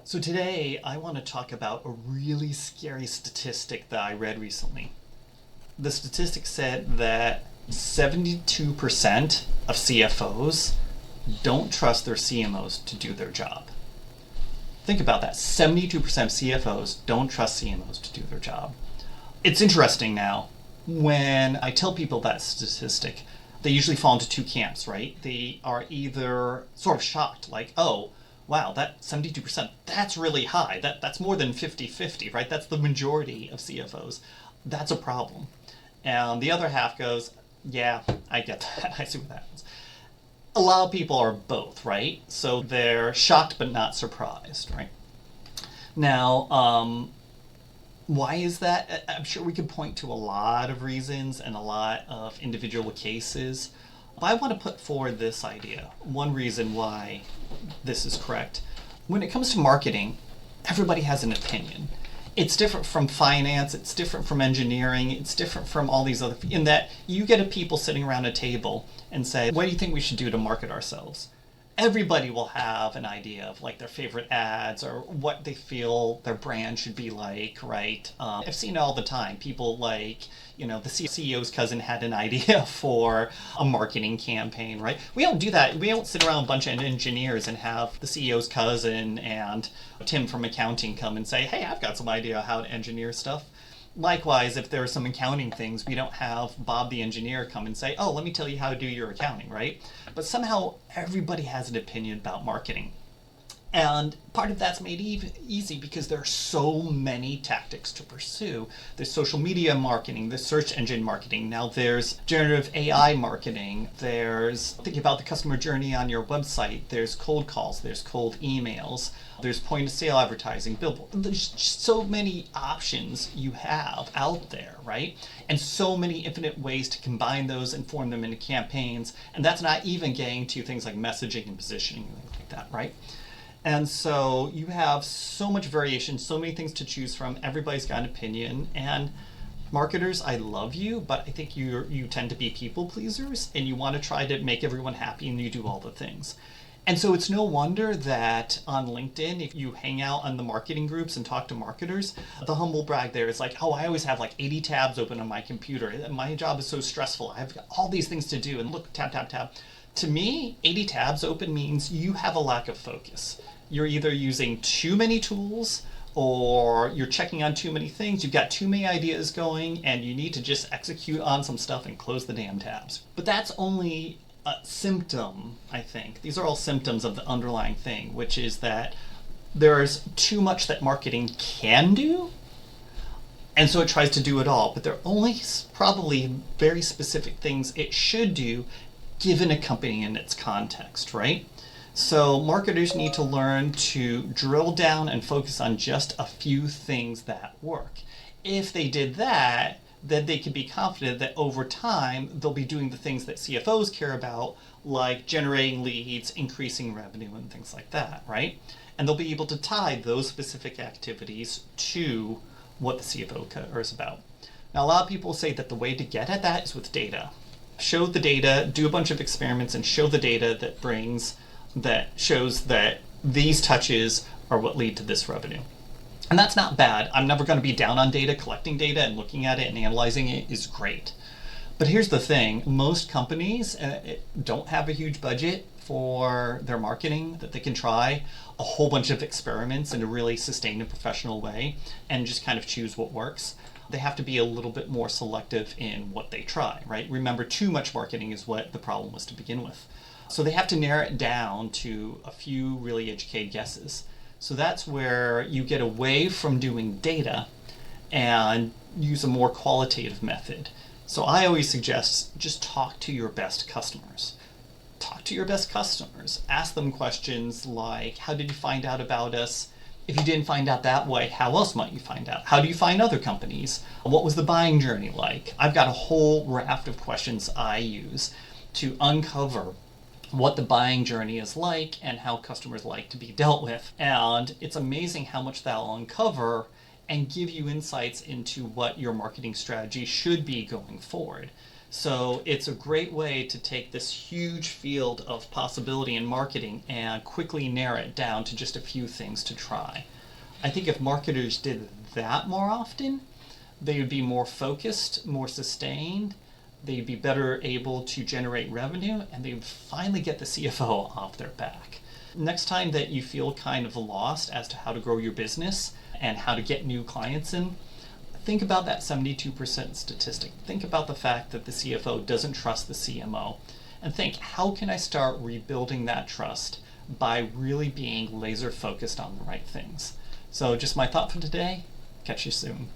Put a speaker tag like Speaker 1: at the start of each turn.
Speaker 1: So today I want to talk about a really scary statistic that I read recently. The statistic said that 72% of CFOs don't trust their CMOs to do their job. Think about that. 72% of CFOs don't trust CMOs to do their job. It's interesting now. When I tell people that statistic, they usually fall into two camps, right? They are either sort of shocked, like, oh, wow, that 72%, that's really high. That's more than 50-50, right? That's the majority of CFOs. That's a problem. And the other half goes, yeah, I get that. I see what happens. A lot of people are both, right? So they're shocked but not surprised, right? Now, why is that? I'm sure we could point to a lot of reasons and a lot of individual cases. But I want to put forward this idea. One reason why this is correct. When it comes to marketing, everybody has an opinion. It's different from finance, it's different from engineering, it's different from all these other, in that you get a people sitting around a table and say, what do you think we should do to market ourselves? Everybody will have an idea of like their favorite ads or what they feel their brand should be like, right? I've seen it all the time. People like, the CEO's cousin had an idea for a marketing campaign, right? We don't do that. We don't sit around a bunch of engineers and have the CEO's cousin and Tim from accounting come and say, hey, I've got some idea how to engineer stuff. Likewise, if there are some accounting things, we don't have Bob the engineer come and say, oh, let me tell you how to do your accounting, right? But somehow everybody has an opinion about marketing. And part of that's made easy because there are so many tactics to pursue. There's social media marketing, there's search engine marketing, now there's generative AI marketing, there's thinking about the customer journey on your website, there's cold calls, there's cold emails, there's point of sale advertising, billboard. There's just so many options you have out there, right? And so many infinite ways to combine those and form them into campaigns. And that's not even getting to things like messaging and positioning and things like that, right? And so you have so much variation, so many things to choose from. Everybody's got an opinion. And marketers, I love you, but I think you tend to be people pleasers and you want to try to make everyone happy and you do all the things. And so it's no wonder that on LinkedIn, if you hang out on the marketing groups and talk to marketers, the humble brag there is like, oh, I always have like 80 tabs open on my computer. My job is so stressful. I've got all these things to do and look, tab, tab, tab. To me, 80 tabs open means you have a lack of focus. You're either using too many tools or you're checking on too many things, you've got too many ideas going, and you need to just execute on some stuff and close the damn tabs. But that's only a symptom, I think. These are all symptoms of the underlying thing, which is that there's too much that marketing can do, and so it tries to do it all. But there are only probably very specific things it should do given a company and its context, right? So marketers need to learn to drill down and focus on just a few things that work. If they did that, then they can be confident that over time they'll be doing the things that CFOs care about, like generating leads, increasing revenue, and things like that, right? And they'll be able to tie those specific activities to what the CFO cares about. Now, a lot of people say that the way to get at that is with data. Show the data, do a bunch of experiments, and show the data that shows that these touches are what lead to this revenue. And that's not bad. I'm never going to be down on data. Collecting data and looking at it and analyzing it is great. But here's the thing. Most companies don't have a huge budget for their marketing that they can try a whole bunch of experiments in a really sustained and professional way and just kind of choose what works. They have to be a little bit more selective in what they try, right? Remember, too much marketing is what the problem was to begin with. So they have to narrow it down to a few really educated guesses. So that's where you get away from doing data and use a more qualitative method. So I always suggest just talk to your best customers. Talk to your best customers. Ask them questions like, how did you find out about us? If you didn't find out that way, how else might you find out? How do you find other companies? What was the buying journey like? I've got a whole raft of questions I use to uncover what the buying journey is like and how customers like to be dealt with. And it's amazing how much that'll uncover and give you insights into what your marketing strategy should be going forward. So it's a great way to take this huge field of possibility in marketing and quickly narrow it down to just a few things to try. I think if marketers did that more often, they would be more focused, more sustained, they'd be better able to generate revenue, and they would finally get the CFO off their back. Next time that you feel kind of lost as to how to grow your business and how to get new clients in, think about that 72% statistic. Think about the fact that the CFO doesn't trust the CMO. And think, how can I start rebuilding that trust by really being laser focused on the right things? So just my thought for today. Catch you soon.